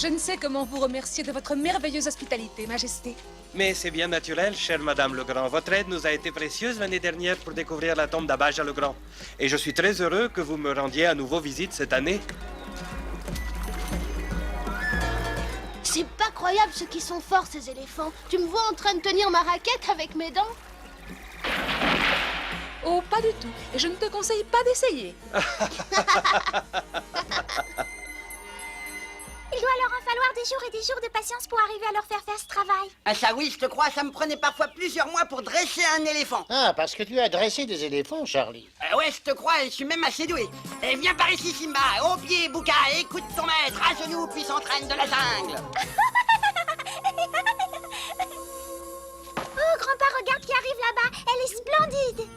Je ne sais comment vous remercier de votre merveilleuse hospitalité, Majesté. Mais c'est bien naturel, chère Madame Legrand. Votre aide nous a été précieuse l'année dernière pour découvrir la tombe d'Abajah Legrand. Et je suis très heureux que vous me rendiez à nouveau visite cette année. C'est pas croyable ce qu'ils sont forts, ces éléphants. Tu me vois en train de tenir ma raquette avec mes dents? Oh, pas du tout. Et je ne te conseille pas d'essayer. Il doit leur en falloir des jours et des jours de patience pour arriver à leur faire ce travail. Ah ça oui, je te crois, ça me prenait parfois plusieurs mois pour dresser un éléphant. Ah, parce que tu as dressé des éléphants, Charlie. Ouais, je te crois, et je suis même assez doué. Et viens par ici, Simba, au pied, Bouka, écoute ton maître, à genoux, puis s'entraîne de la jungle. Oh, grand-père, regarde qui arrive là-bas. Elle est splendide.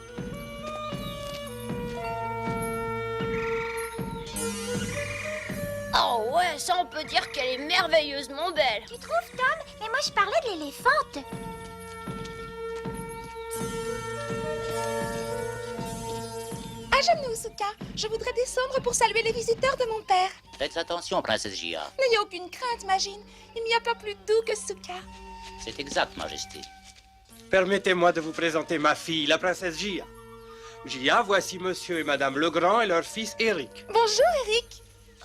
Oh ouais, ça on peut dire qu'elle est merveilleusement belle. Tu trouves, Tom? Mais moi, je parlais de l'éléphante. À genoux, Souka. Je voudrais descendre pour saluer les visiteurs de mon père. Faites attention, princesse Gia. N'ayez aucune crainte, Magine. Il n'y a pas plus doux que Souka. C'est exact, Majesté. Permettez-moi de vous présenter ma fille, la princesse Gia. Gia, voici Monsieur et Madame Legrand et leur fils Eric. Bonjour, Eric.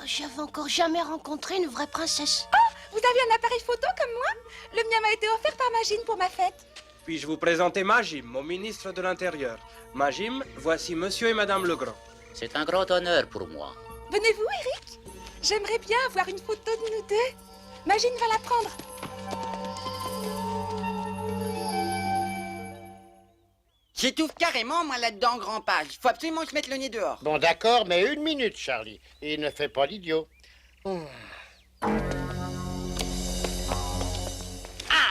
J'avais encore jamais rencontré une vraie princesse. Vous avez un appareil photo comme moi? Le mien m'a été offert par Magine pour ma fête. Puis-je vous présenter Majim, mon ministre de l'Intérieur. Majim, voici Monsieur et Madame Legrand. C'est un grand honneur pour moi. Venez-vous, Eric? J'aimerais bien avoir une photo de nous deux. Magine va la prendre. J'étouffe carrément, moi, là-dedans, grand page. Faut absolument que je mette le nez dehors. Bon, d'accord, mais 1 minute, Charlie. Et ne fais pas l'idiot. Ah,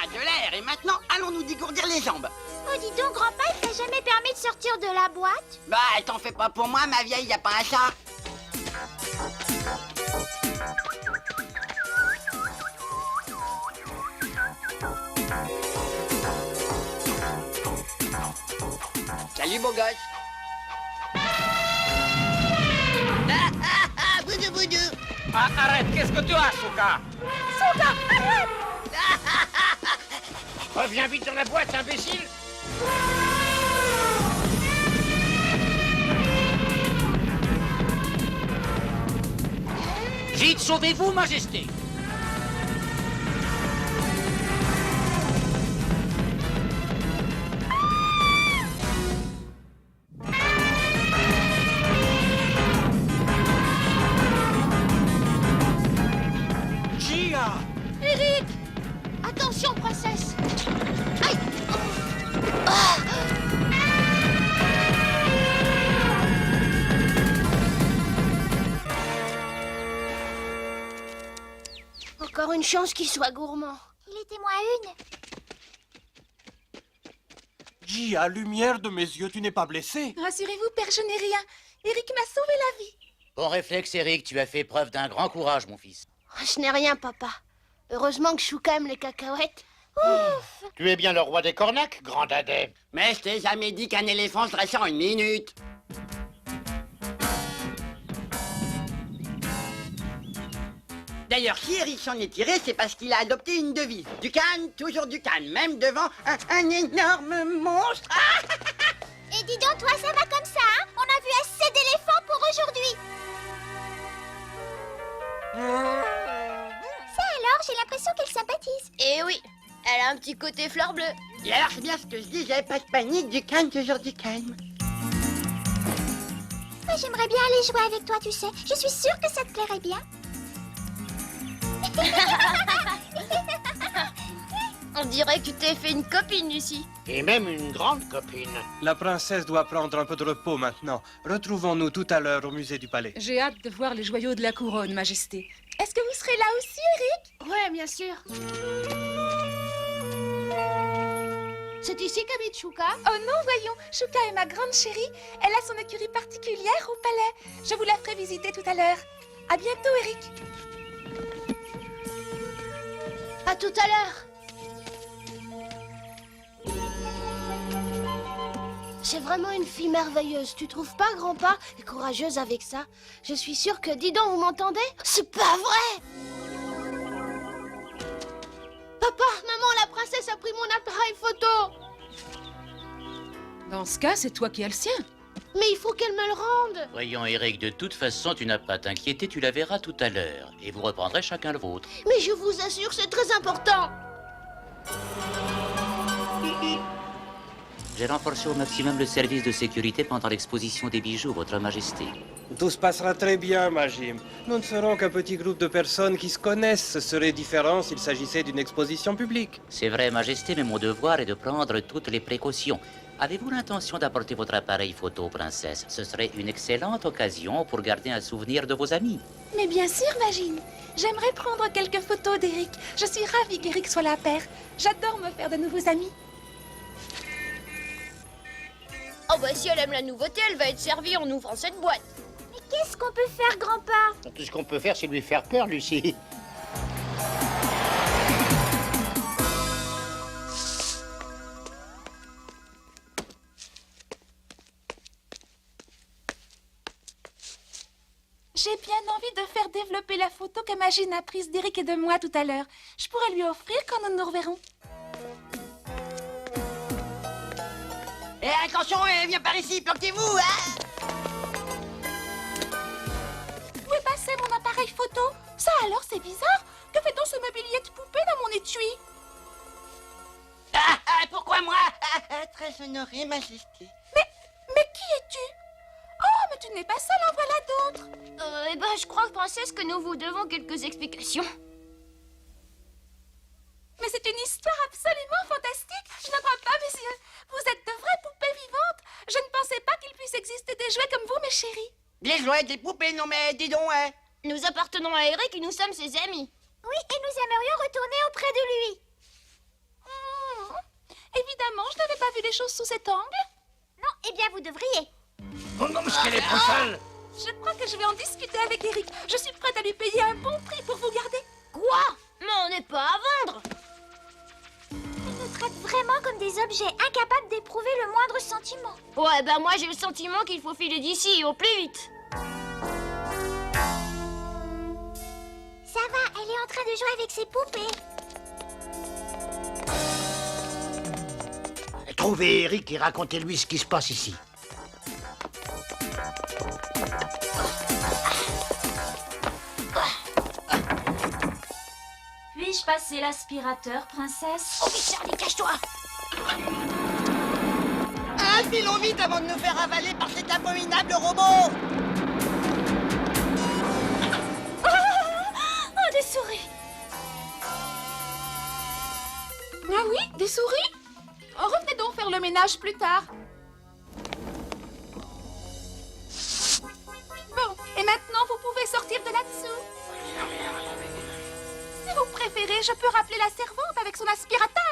de l'air, et maintenant, allons-nous dégourdir les jambes. Oh, dis donc, grand-père, il t'a jamais permis de sortir de la boîte? Bah, t'en fais pas pour moi, ma vieille, y a pas un chat. Salut, beau gosse. Boudou boudou. Ah, arrête, qu'est-ce que tu as, Souka? Souka, arrête! Reviens vite dans la boîte, imbécile. Vite, sauvez-vous, Majesté. Gia! Eric! Attention, princesse! Aïe! Ah! Encore une chance qu'il soit gourmand. Il était moins une. Gia, lumière de mes yeux, tu n'es pas blessé? Rassurez-vous, père, je n'ai rien. Eric m'a sauvé la vie. Bon réflexe, Eric, tu as fait preuve d'un grand courage, mon fils. Je n'ai rien, papa. Heureusement que Chouka aime les cacahuètes. Tu es bien le roi des cornacs, grand dadais. Mais je t'ai jamais dit qu'un éléphant se dressait en 1 minute. D'ailleurs, si Eric s'en est tiré, c'est parce qu'il a adopté une devise. Du calme, toujours du calme, même devant un énorme monstre. Ah! Et dis donc, toi, ça va comme ça, hein? On a vu assez d'éléphants pour aujourd'hui. Ça alors, j'ai l'impression qu'elle sympathise. Eh oui, elle a un petit côté fleur bleue. Et alors, c'est bien ce que je disais, pas de panique, du calme, toujours du calme. Moi, j'aimerais bien aller jouer avec toi, tu sais. Je suis sûre que ça te plairait bien. On dirait que tu t'es fait une copine, Lucie. Et même une grande copine. La princesse doit prendre un peu de repos maintenant. Retrouvons-nous tout à l'heure au musée du palais. J'ai hâte de voir les joyaux de la couronne, Majesté. Est-ce que vous serez là aussi, Eric? Ouais, bien sûr. C'est ici qu'habite Chouka? Oh non, voyons, Chouka est ma grande chérie. Elle a son écurie particulière au palais. Je vous la ferai visiter tout à l'heure. À bientôt, Eric. À tout à l'heure. C'est vraiment une fille merveilleuse, tu trouves pas, grand-pa? Et courageuse avec ça. Je suis sûre que... Dis donc, vous m'entendez? C'est pas vrai! Papa, maman, la princesse a pris mon appareil photo. Dans ce cas, c'est toi qui as le sien. Mais il faut qu'elle me le rende. Voyons, Eric, de toute façon, tu n'as pas à t'inquiéter, tu la verras tout à l'heure. Et vous reprendrez chacun le vôtre. Mais je vous assure, c'est très important. J'ai renforcé au maximum le service de sécurité pendant l'exposition des bijoux, Votre Majesté. Tout se passera très bien, Majim. Nous ne serons qu'un petit groupe de personnes qui se connaissent. Ce serait différent s'il s'agissait d'une exposition publique. C'est vrai, Majesté, mais mon devoir est de prendre toutes les précautions. Avez-vous l'intention d'apporter votre appareil photo, princesse? Ce serait une excellente occasion pour garder un souvenir de vos amis. Mais bien sûr, Magine. J'aimerais prendre quelques photos d'Eric. Je suis ravie qu'Eric soit la paire. J'adore me faire de nouveaux amis. Oh bah si elle aime la nouveauté, elle va être servie en ouvrant cette boîte. Mais qu'est-ce qu'on peut faire, grand-père? Tout ce qu'on peut faire, c'est lui faire peur, Lucie. J'ai bien envie de faire développer la photo que Magine a prise d'Eric et de moi tout à l'heure. Je pourrais lui offrir quand nous nous reverrons. Et attention, viens par ici, planquez-vous, hein. Où est passé mon appareil photo? Ça alors, c'est bizarre. Que fait-on ce mobilier de poupée dans mon étui? Pourquoi moi? Très honoré, Majesté. Mais qui es-tu? Oh, mais tu n'es pas seule, en voilà d'autres. Eh ben, je crois, princesse, que nous vous devons quelques explications. Mais c'est une histoire absolument fantastique. Je n'en crois pas, messieurs. Vous êtes de vraies poupées vivantes. Je ne pensais pas qu'il puisse exister des jouets comme vous, mes chéris. Des jouets, des poupées, non mais dis donc, hein. Nous appartenons à Eric et nous sommes ses amis. Oui, et nous aimerions retourner auprès de lui. Évidemment, je n'avais pas vu les choses sous cet angle. Non, eh bien, vous devriez. Oh non, mais qu'elle est trop seule. Je crois que je vais en discuter avec Eric. Je suis prête à lui payer un bon prix pour vous garder. Quoi? Mais on n'est pas à vendre. Il nous traite vraiment comme des objets incapables d'éprouver le moindre sentiment. Ouais, ben moi j'ai le sentiment qu'il faut filer d'ici au plus vite. Ça va, elle est en train de jouer avec ses poupées. Trouvez Eric et racontez-lui ce qui se passe ici. Puis-je passer l'aspirateur, princesse? Oh, mais Charlie, cache-toi. Filons vite avant de nous faire avaler par cet abominable robot. Oh, des souris. Ah oui, des souris? Oh, revenez donc faire le ménage plus tard. Bon, et maintenant vous pouvez sortir de là-dessous. Si vous préférez, je peux rappeler la servante avec son aspirateur.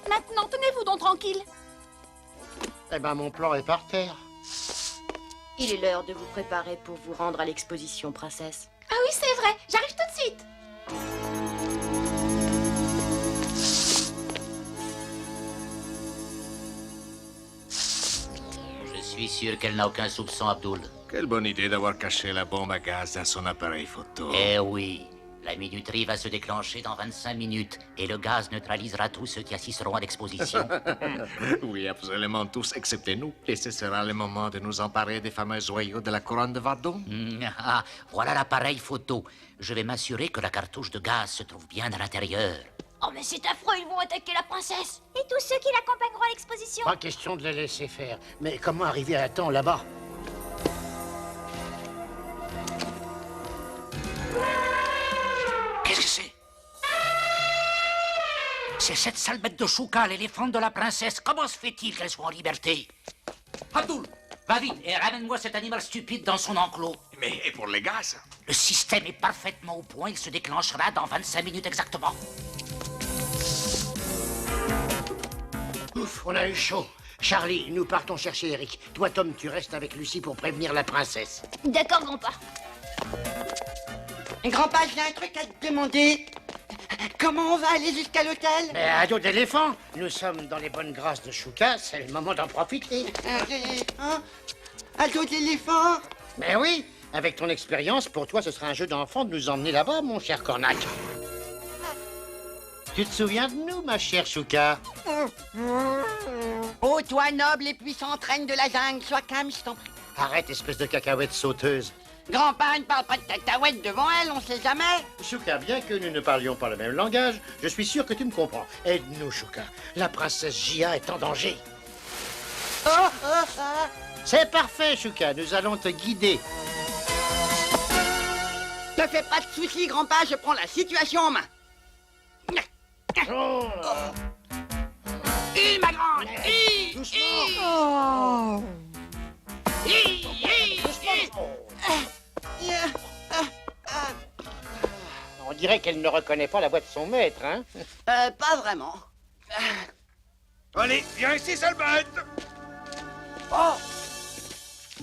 Maintenant, tenez-vous donc tranquille. Eh ben, mon plan est par terre. Il est l'heure de vous préparer pour vous rendre à l'exposition, princesse. Ah oui, c'est vrai, j'arrive tout de suite. Je suis sûr qu'elle n'a aucun soupçon, Abdul. Quelle bonne idée d'avoir caché la bombe à gaz dans son appareil photo. Eh oui, la minuterie va se déclencher dans 25 minutes et le gaz neutralisera tous ceux qui assisteront à l'exposition. Oui, absolument tous, excepté nous. Et ce sera le moment de nous emparer des fameux joyaux de la couronne de Vadon. Voilà l'appareil photo. Je vais m'assurer que la cartouche de gaz se trouve bien à l'intérieur. Oh mais c'est affreux, ils vont attaquer la princesse. Et tous ceux qui l'accompagneront à l'exposition. Pas question de les laisser faire. Mais comment arriver à temps là-bas? Qu'est-ce que c'est? C'est cette sale bête de Chouka, l'éléphant de la princesse. Comment se fait-il qu'elle soit en liberté? Abdul, va vite et ramène-moi cet animal stupide dans son enclos. Mais et pour les gaz? Le système est parfaitement au point. Il se déclenchera dans 25 minutes exactement. Ouf, on a eu chaud. Charlie, nous partons chercher Eric. Toi, Tom, tu restes avec Lucie pour prévenir la princesse. D'accord, grand-père. Grand-père, j'ai un truc à te demander. Comment on va aller jusqu'à l'hôtel? Mais à dos d'éléphant, nous sommes dans les bonnes grâces de Chouka, c'est le moment d'en profiter. À dos d'éléphant? Mais oui, avec ton expérience, pour toi, ce sera un jeu d'enfant de nous emmener là-bas, mon cher Cornac. Tu te souviens de nous, ma chère Chouka? Oh, toi, noble et puissante reine de la jungle, sois calme, je t'en prie. Arrête, espèce de cacahuète sauteuse. Grand-père ne parle pas de cacahuètes devant elle, on sait jamais. Chouka, bien que nous ne parlions pas le même langage, je suis sûr que tu me comprends. Aide-nous, Chouka. La princesse Jia est en danger. C'est parfait, Chouka. Nous allons te guider. Ne fais pas de soucis, grand-père, je prends la situation en main. Ma grande! Doucement. On dirait qu'elle ne reconnaît pas la voix de son maître, hein? Pas vraiment. Allez, viens ici, sale bête!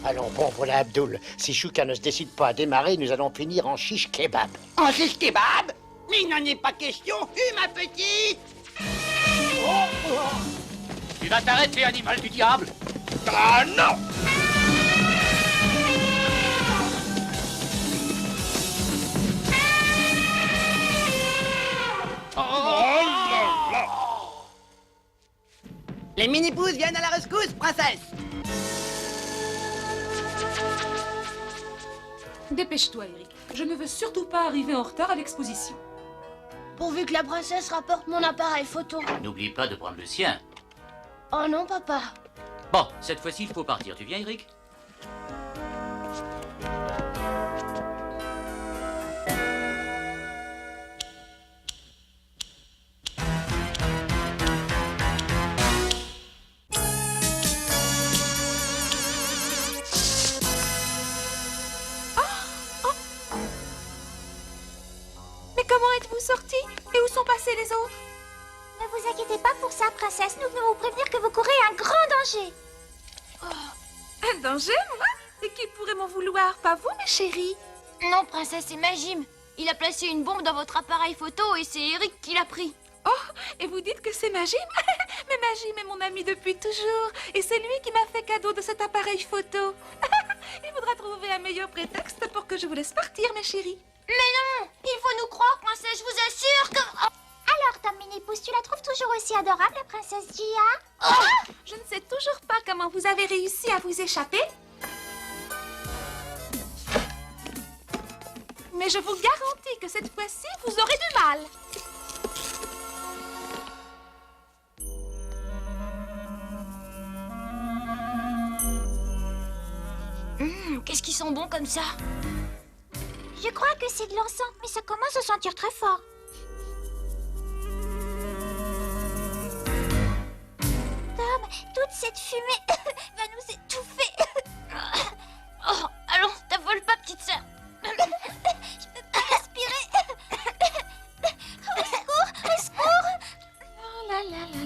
Allons, bon, voilà Abdul. Si Chouka ne se décide pas à démarrer, nous allons finir en chiche kebab. En shish kebab? Mais il n'en est pas question, ma petite! Tu vas t'arrêter, animal du diable! Ah non! Les mini-pousses viennent à la rescousse, princesse! Dépêche-toi, Eric. Je ne veux surtout pas arriver en retard à l'exposition. Pourvu que la princesse rapporte mon appareil photo. N'oublie pas de prendre le sien. Oh non, papa. Bon, cette fois-ci, il faut partir. Tu viens, Eric? Mais comment êtes-vous sortis? Et où sont passés les autres? Ne vous inquiétez pas pour ça, princesse. Nous venons vous prévenir que vous courez un grand danger. Un danger, moi? Et qui pourrait m'en vouloir? Pas vous, mes chéris? Non, princesse, c'est Majim. Il a placé une bombe dans votre appareil photo et c'est Eric qui l'a pris. Oh, et vous dites que c'est Majim? Mais Majim est mon ami depuis toujours. Et c'est lui qui m'a fait cadeau de cet appareil photo. Il faudra trouver un meilleur prétexte pour que je vous laisse partir, mes chéris. Mais non! Il faut nous croire, princesse, je vous assure que... Alors, Tom Mini-Pouce, tu la trouves toujours aussi adorable, la princesse Jia? Je ne sais toujours pas comment vous avez réussi à vous échapper. Mais je vous garantis que cette fois-ci, vous aurez du mal. Qu'est-ce qu'ils sont bons comme ça? Je crois que c'est de l'encens, mais ça commence à sentir très fort. Tom, toute cette fumée va nous étouffer. Oh, allons, t'affole pas, petite sœur. Je peux pas respirer. Au secours, au secours. La la la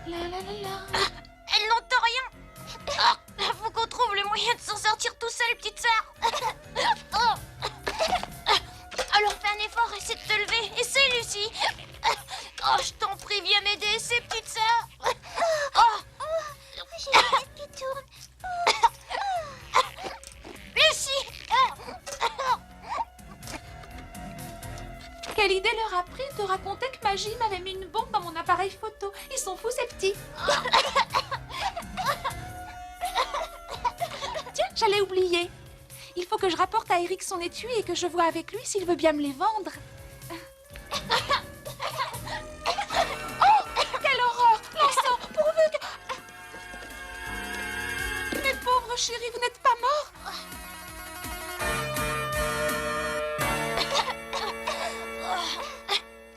la la la la la. Elle n'entend rien. Faut qu'on trouve le moyen de s'en sortir tout seul, petite sœur. Alors fais un effort, essaie de te lever. Essaie, Lucie. Oh, je t'en prie, viens m'aider, essaie, petite sœur. Oh. J'ai la tête qui tourne. Lucie. Quelle idée leur a pris de raconter que Majim avait mis une bombe dans mon appareil photo? Ils sont fous, ces petits. Tiens, j'allais oublier. Il faut que je rapporte à Eric son étui et que je vois avec lui s'il veut bien me les vendre. Oh, quelle horreur! L'encens, pourvu que... Mes pauvres chéris, vous n'êtes pas morts?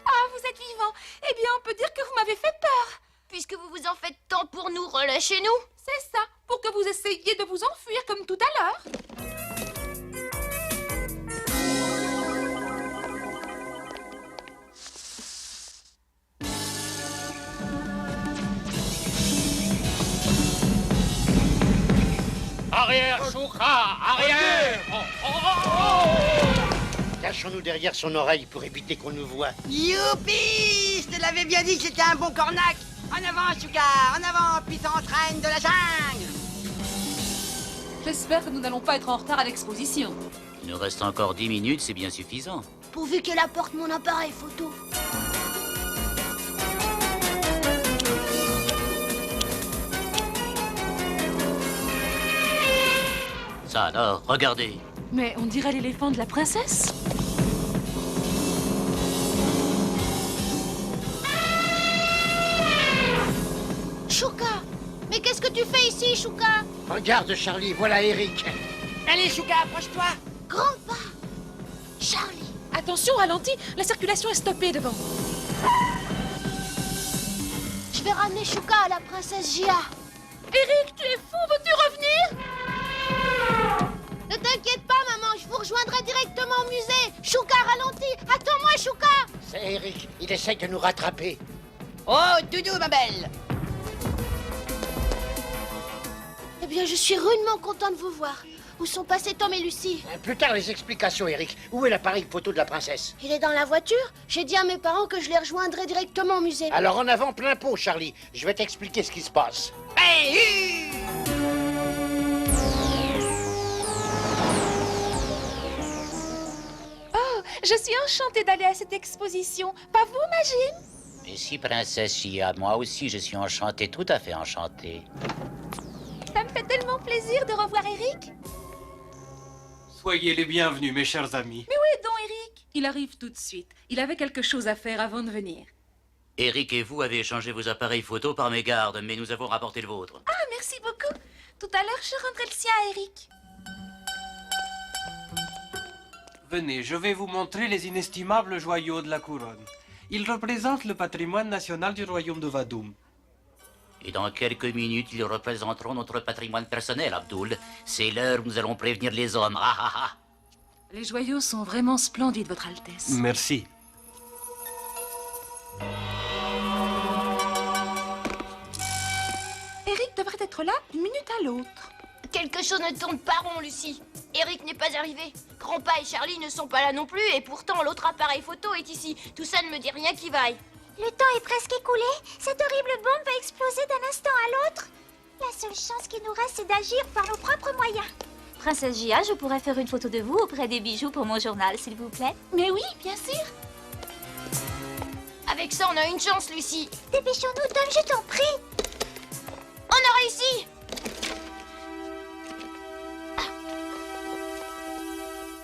Ah, vous êtes vivant. Eh bien, on peut dire que vous m'avez fait peur. Puisque vous vous en faites tant pour nous, relâchez-nous. C'est ça, pour que vous essayiez de vous enfuir comme tout à l'heure. Arrière, Chouka! Arrière! Cachons-nous derrière son oreille pour éviter qu'on nous voie. Youpi! Je te l'avais bien dit que c'était un bon cornac. En avant, Chouka! En avant, puissante reine de la jungle! J'espère que nous n'allons pas être en retard à l'exposition. Il nous reste encore 10 minutes, c'est bien suffisant. Pourvu qu'elle apporte mon appareil photo. Ça alors, regardez. Mais on dirait l'éléphant de la princesse. Chouka! Mais qu'est-ce que tu fais ici, Chouka? Regarde, Charlie, voilà Eric. Allez, Chouka, approche-toi. Grand pas! Charlie! Attention, ralenti, la circulation est stoppée devant. Je vais ramener Chouka à la princesse Gia. Eric, tu es fou, veux-tu revenir? Ne t'inquiète pas, maman, je vous rejoindrai directement au musée. Chouka, ralentis. Attends-moi, Chouka. C'est Eric, il essaye de nous rattraper. Oh, Doudou, ma belle. Eh bien, je suis rudement content de vous voir. Où sont passés Tom et Lucie? Plus tard, les explications, Eric. Où est l'appareil photo de la princesse? Il est dans la voiture. J'ai dit à mes parents que je les rejoindrais directement au musée. Alors en avant, plein pot, Charlie. Je vais t'expliquer ce qui se passe. Hey, Je suis enchantée d'aller à cette exposition. Pas vous, Magine? Mais si, princesse Gia, moi aussi je suis enchanté, tout à fait enchanté. Ça me fait tellement plaisir de revoir Eric. Soyez les bienvenus, mes chers amis. Mais où est donc Eric? Il arrive tout de suite. Il avait quelque chose à faire avant de venir. Eric et vous avez échangé vos appareils photo par mégarde, mais nous avons rapporté le vôtre. Ah, merci beaucoup. Tout à l'heure, je rendrai le sien à Eric. Venez, je vais vous montrer les inestimables joyaux de la couronne. Ils représentent le patrimoine national du royaume de Vadoum. Et dans quelques minutes, ils représenteront notre patrimoine personnel, Abdul. C'est l'heure où nous allons prévenir les hommes. Ah, ah, ah. Les joyaux sont vraiment splendides, Votre Altesse. Merci. Eric devrait être là d'une minute à l'autre. Quelque chose ne tourne pas rond, Lucie. Eric n'est pas arrivé. Grandpa et Charlie ne sont pas là non plus, et pourtant l'autre appareil photo est ici. Tout ça ne me dit rien qui vaille. Le temps est presque écoulé. Cette horrible bombe va exploser d'un instant à l'autre. La seule chance qui nous reste, c'est d'agir par nos propres moyens. Princesse Gia, je pourrais faire une photo de vous auprès des bijoux pour mon journal, s'il vous plaît. Mais oui, bien sûr. Avec ça, on a une chance, Lucie. Dépêchons-nous, Tom, je t'en prie. On a réussi.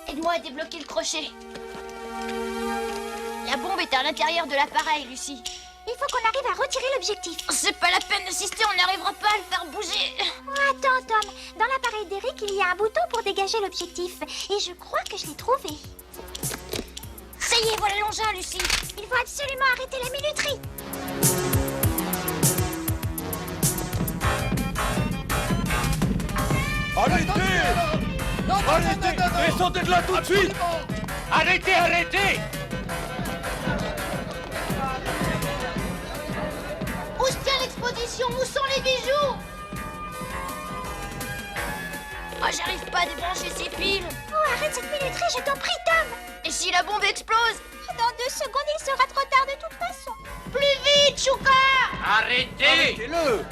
Aide-moi à débloquer le crochet. La bombe est à l'intérieur de l'appareil, Lucie. Il faut qu'on arrive à retirer l'objectif. C'est pas la peine d'insister, on n'arrivera pas à le faire bouger. Attends, Tom. Dans l'appareil d'Eric, il y a un bouton pour dégager l'objectif. Et je crois que je l'ai trouvé. Ça y est, voilà l'engin, Lucie. Il faut absolument arrêter la minuterie. Arrêtez! Arrêtez! Descendez de là tout de suite! Arrêtez, arrêtez! Où se tient l'exposition? Où sont les bijoux? Oh, j'arrive pas à débrancher ces fils. Oh, arrête cette minuterie, je t'en prie, Tom. Et si la bombe explose? Dans 2 secondes, il sera trop tard de toute façon. Plus vite, Chouka! Arrêtez! Arrêtez-le!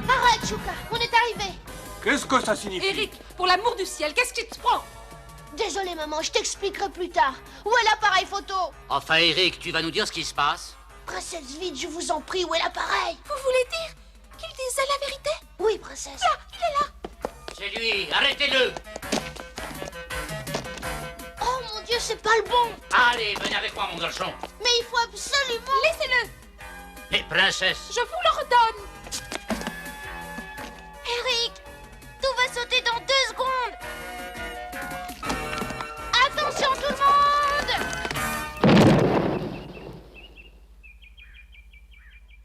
Arrête, Chouka, on est arrivé. Qu'est-ce que ça signifie? Eric, pour l'amour du ciel, qu'est-ce qui te prend? Désolée, maman, je t'expliquerai plus tard. Où est l'appareil photo? Enfin, Eric, tu vas nous dire ce qui se passe? Princesse, vite, je vous en prie, où est l'appareil? Vous voulez dire qu'il disait la vérité? Oui, princesse. Là, il est là. C'est lui, arrêtez-le! Oh mon Dieu, c'est pas le bon. Allez, venez avec moi, mon garçon. Mais il faut absolument... Laissez-le. Mais princesse, Je vous le redonne. Eric, tout va sauter dans 2 secondes. Attention tout le monde!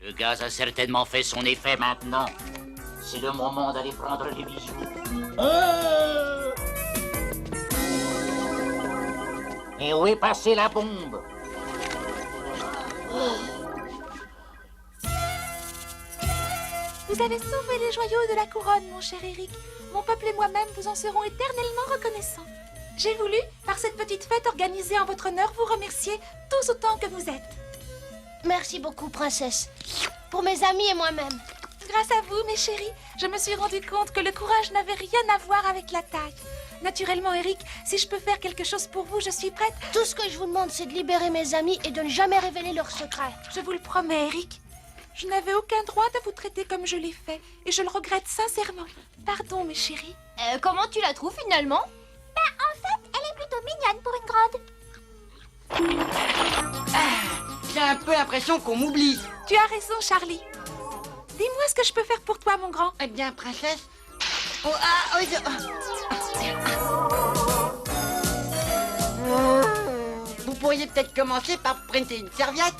Le gaz a certainement fait son effet maintenant. C'est le moment d'aller prendre les bijoux. Et où est passée la bombe? Vous avez sauvé les joyaux de la couronne, mon cher Eric. Mon peuple et moi-même vous en serons éternellement reconnaissants. J'ai voulu, par cette petite fête organisée en votre honneur, vous remercier tous autant que vous êtes. Merci beaucoup, princesse. Pour mes amis et moi-même. grâce à vous, mes chéris, je me suis rendu compte que le courage n'avait rien à voir avec la taille. Naturellement, Eric, si je peux faire quelque chose pour vous, je suis prête. Tout ce que je vous demande, c'est de libérer mes amis et de ne jamais révéler leurs secrets. Je vous le promets, Eric. Je n'avais aucun droit de vous traiter comme je l'ai fait, et je le regrette sincèrement. Pardon, mes chéris. Comment tu la trouves finalement? En fait, elle est plutôt mignonne pour une grande. J'ai un peu l'impression qu'on m'oublie. Tu as raison, Charlie. Dis-moi ce que je peux faire pour toi, mon grand. Eh bien, princesse... Vous pourriez peut-être commencer par prêter une serviette.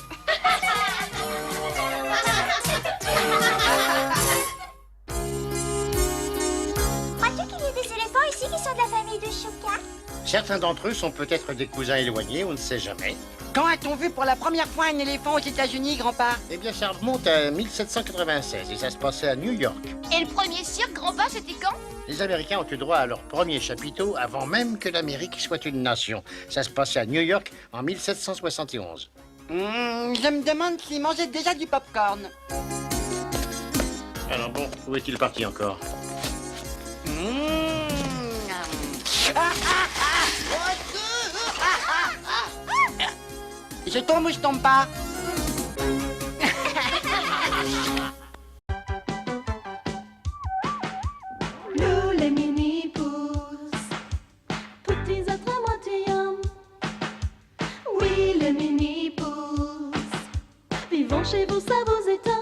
Crois-tu qu'il y ait des éléphants ici qui sont de la famille de Chouka? Certains d'entre eux sont peut-être des cousins éloignés, on ne sait jamais. Quand a-t-on vu pour la première fois un éléphant aux États-Unis, grand-père? Eh bien, ça remonte à 1796 et ça se passait à New York. Et le premier cirque, grand-père, c'était quand? Les Américains ont eu droit à leur premier chapiteau avant même que l'Amérique soit une nation. Ça se passait à New York en 1771. Je me demande s'ils mangeaient déjà du popcorn. Alors bon, où est-il parti encore? Je tombe ou je tombe pas? Nous les mini-pousses, petits êtres moitié-hommes. Oui, les mini-pousses, vivons chez vous, ça vous étonne.